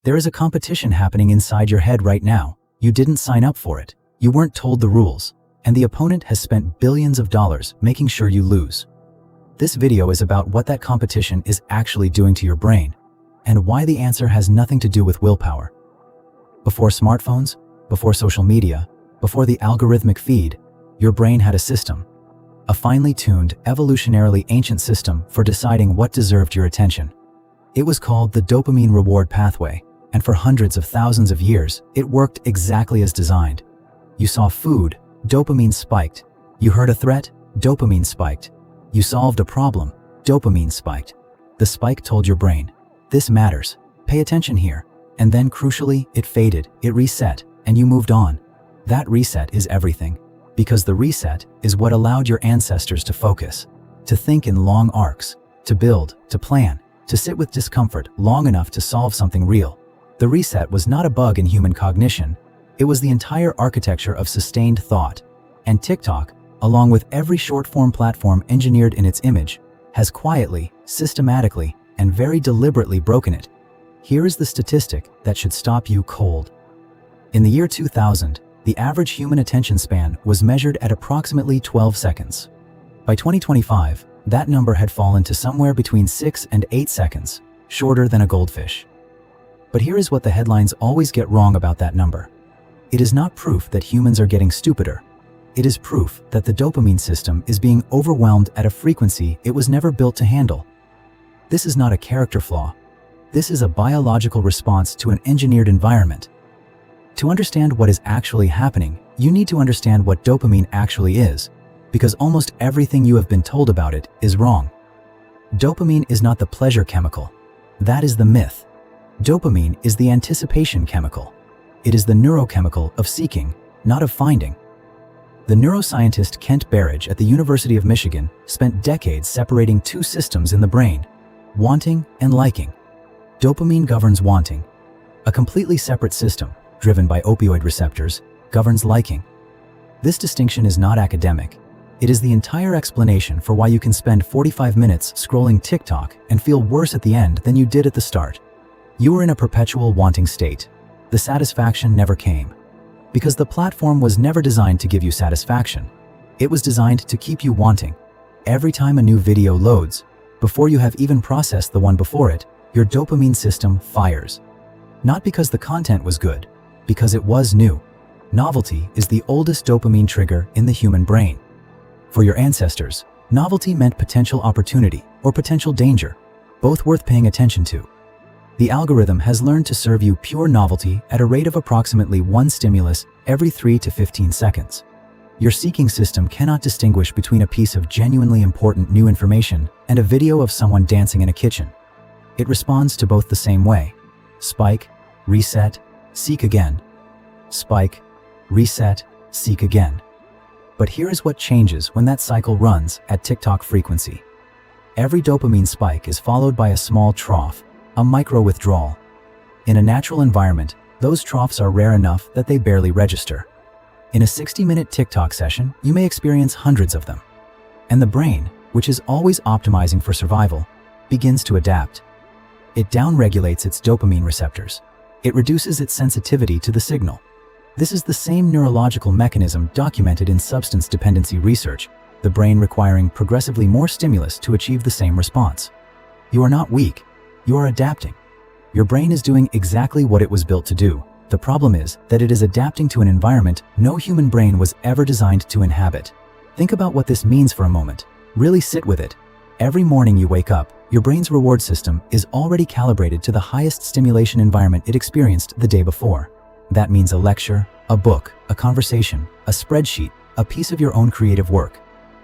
There is a competition happening inside your head right now. You didn't sign up for it. You weren't told the rules. And the opponent has spent billions of dollars making sure you lose. This video is about what that competition is actually doing to your brain, and why the answer has nothing to do with willpower. Before smartphones, before social media, before the algorithmic feed, your brain had a system. A finely tuned, evolutionarily ancient system for deciding what deserved your attention. It was called the dopamine reward pathway, and for hundreds of thousands of years, it worked exactly as designed. You saw food, dopamine spiked. You heard a threat, dopamine spiked. You solved a problem, dopamine spiked. The spike told your brain, this matters, pay attention here. And then crucially, it faded, it reset, and you moved on. That reset is everything, because the reset is what allowed your ancestors to focus, to think in long arcs, to build, to plan, to sit with discomfort long enough to solve something real. The reset was not a bug in human cognition, it was the entire architecture of sustained thought. And TikTok, along with every short-form platform engineered in its image, has quietly, systematically, and very deliberately broken it. Here is the statistic that should stop you cold. In the year 2000, the average human attention span was measured at approximately 12 seconds. By 2025, that number had fallen to somewhere between 6 and 8 seconds, shorter than a goldfish. But here is what the headlines always get wrong about that number. It is not proof that humans are getting stupider. It is proof that the dopamine system is being overwhelmed at a frequency it was never built to handle. This is not a character flaw. This is a biological response to an engineered environment. To understand what is actually happening, you need to understand what dopamine actually is, because almost everything you have been told about it is wrong. Dopamine is not the pleasure chemical. That is the myth. Dopamine is the anticipation chemical. It is the neurochemical of seeking, not of finding. The neuroscientist Kent Berridge at the University of Michigan spent decades separating two systems in the brain, wanting and liking. Dopamine governs wanting. A completely separate system, driven by opioid receptors, governs liking. This distinction is not academic. It is the entire explanation for why you can spend 45 minutes scrolling TikTok and feel worse at the end than you did at the start. You are in a perpetual wanting state. The satisfaction never came. Because the platform was never designed to give you satisfaction. It was designed to keep you wanting. Every time a new video loads, before you have even processed the one before it, your dopamine system fires. Not because the content was good, because it was new. Novelty is the oldest dopamine trigger in the human brain. For your ancestors, novelty meant potential opportunity or potential danger, both worth paying attention to. The algorithm has learned to serve you pure novelty at a rate of approximately one stimulus every 3 to 15 seconds. Your seeking system cannot distinguish between a piece of genuinely important new information and a video of someone dancing in a kitchen. It responds to both the same way. Spike, reset, seek again. Spike, reset, seek again. But here is what changes when that cycle runs at TikTok frequency. Every dopamine spike is followed by a small trough, a micro withdrawal. In a natural environment, those troughs are rare enough that they barely register. In a 60-minute TikTok session, you may experience hundreds of them. And the brain, which is always optimizing for survival, begins to adapt. It downregulates its dopamine receptors. It reduces its sensitivity to the signal. This is the same neurological mechanism documented in substance dependency research, the brain requiring progressively more stimulus to achieve the same response. You are not weak. You are adapting. Your brain is doing exactly what it was built to do. The problem is that it is adapting to an environment no human brain was ever designed to inhabit. Think about what this means for a moment. Really sit with it. Every morning you wake up, your brain's reward system is already calibrated to the highest stimulation environment it experienced the day before. That means a lecture, a book, a conversation, a spreadsheet, a piece of your own creative work.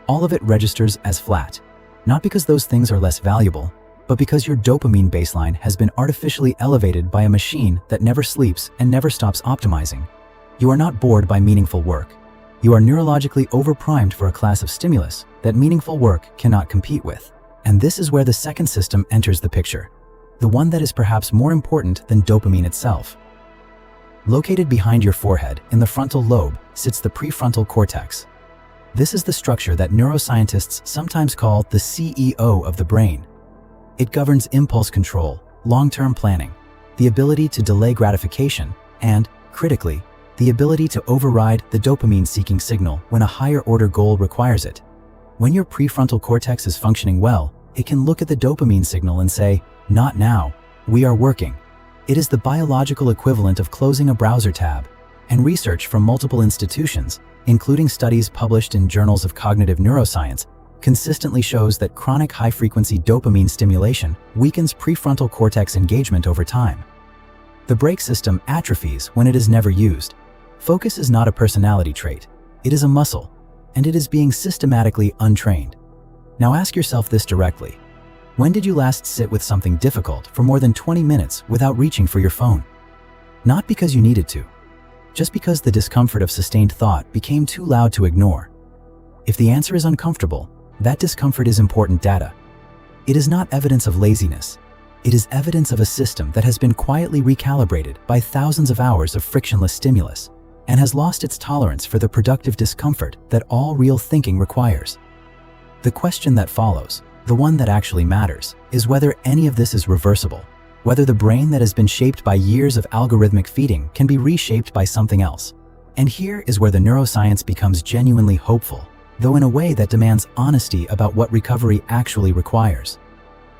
All of it registers as flat. Not because those things are less valuable, but because your dopamine baseline has been artificially elevated by a machine that never sleeps and never stops optimizing. You are not bored by meaningful work. You are neurologically overprimed for a class of stimulus that meaningful work cannot compete with. And this is where the second system enters the picture, the one that is perhaps more important than dopamine itself. Located behind your forehead in the frontal lobe sits the prefrontal cortex. This is the structure that neuroscientists sometimes call the CEO of the brain. It governs impulse control, long-term planning, the ability to delay gratification, and, critically, the ability to override the dopamine-seeking signal when a higher-order goal requires it. When your prefrontal cortex is functioning well, it can look at the dopamine signal and say, "Not now, we are working." It is the biological equivalent of closing a browser tab, and research from multiple institutions, including studies published in journals of cognitive neuroscience, consistently shows that chronic high-frequency dopamine stimulation weakens prefrontal cortex engagement over time. The brake system atrophies when it is never used. Focus is not a personality trait, it is a muscle, and it is being systematically untrained. Now ask yourself this directly. When did you last sit with something difficult for more than 20 minutes without reaching for your phone? Not because you needed to, just because the discomfort of sustained thought became too loud to ignore. If the answer is uncomfortable, that discomfort is important data. It is not evidence of laziness. It is evidence of a system that has been quietly recalibrated by thousands of hours of frictionless stimulus and has lost its tolerance for the productive discomfort that all real thinking requires. The question that follows, the one that actually matters, is whether any of this is reversible, whether the brain that has been shaped by years of algorithmic feeding can be reshaped by something else. And here is where the neuroscience becomes genuinely hopeful, though in a way that demands honesty about what recovery actually requires.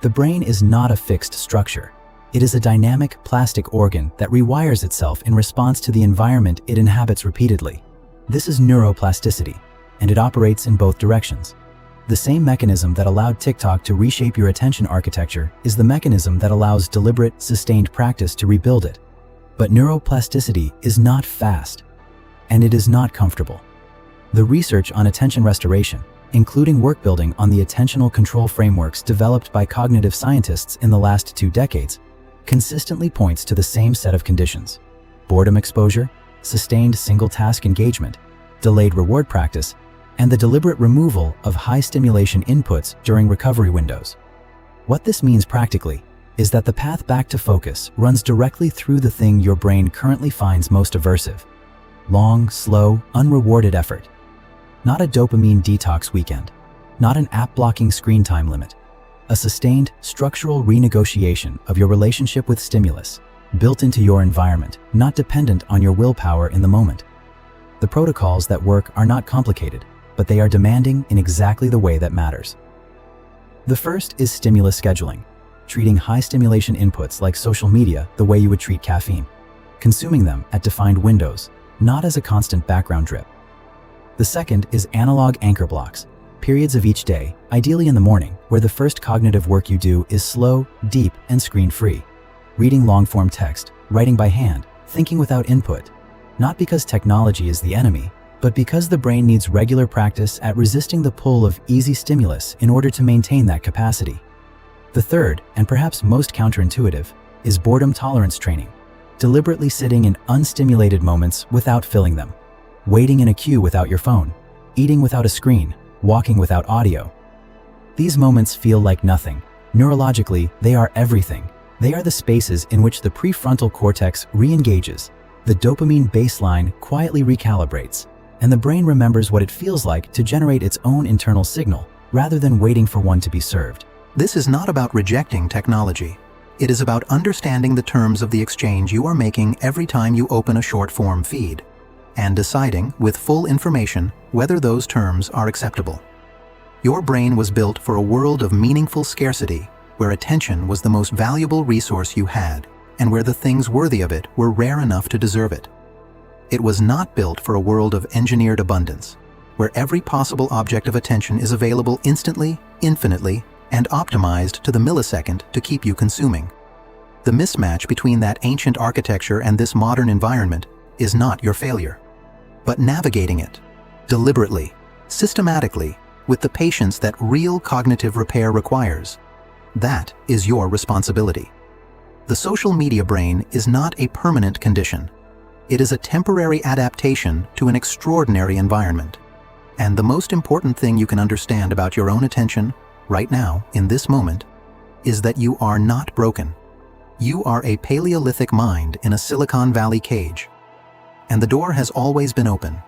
The brain is not a fixed structure. It is a dynamic plastic organ that rewires itself in response to the environment it inhabits repeatedly. This is neuroplasticity, and it operates in both directions. The same mechanism that allowed TikTok to reshape your attention architecture is the mechanism that allows deliberate, sustained practice to rebuild it. But neuroplasticity is not fast, and it is not comfortable. The research on attention restoration, including work building on the attentional control frameworks developed by cognitive scientists in the last 2 decades, consistently points to the same set of conditions: boredom exposure, sustained single-task engagement, delayed reward practice, and the deliberate removal of high-stimulation inputs during recovery windows. What this means practically is that the path back to focus runs directly through the thing your brain currently finds most aversive: long, slow, unrewarded effort. Not a dopamine detox weekend, not an app-blocking screen time limit, a sustained, structural renegotiation of your relationship with stimulus, built into your environment, not dependent on your willpower in the moment. The protocols that work are not complicated, but they are demanding in exactly the way that matters. The first is stimulus scheduling, treating high-stimulation inputs like social media the way you would treat caffeine, consuming them at defined windows, not as a constant background drip. The second is analog anchor blocks, periods of each day, ideally in the morning, where the first cognitive work you do is slow, deep, and screen-free. Reading long-form text, writing by hand, thinking without input, not because technology is the enemy, but because the brain needs regular practice at resisting the pull of easy stimulus in order to maintain that capacity. The third, and perhaps most counterintuitive, is boredom tolerance training, deliberately sitting in unstimulated moments without filling them, waiting in a queue without your phone, eating without a screen, walking without audio. These moments feel like nothing. Neurologically, they are everything. They are the spaces in which the prefrontal cortex re-engages, the dopamine baseline quietly recalibrates, and the brain remembers what it feels like to generate its own internal signal, rather than waiting for one to be served. This is not about rejecting technology. It is about understanding the terms of the exchange you are making every time you open a short-form feed, and deciding, with full information, whether those terms are acceptable. Your brain was built for a world of meaningful scarcity, where attention was the most valuable resource you had, and where the things worthy of it were rare enough to deserve it. It was not built for a world of engineered abundance, where every possible object of attention is available instantly, infinitely, and optimized to the millisecond to keep you consuming. The mismatch between that ancient architecture and this modern environment is not your failure, but navigating it, deliberately, systematically, with the patience that real cognitive repair requires. That is your responsibility. The social media brain is not a permanent condition. It is a temporary adaptation to an extraordinary environment. And the most important thing you can understand about your own attention, right now, in this moment, is that you are not broken. You are a Paleolithic mind in a Silicon Valley cage. And the door has always been open.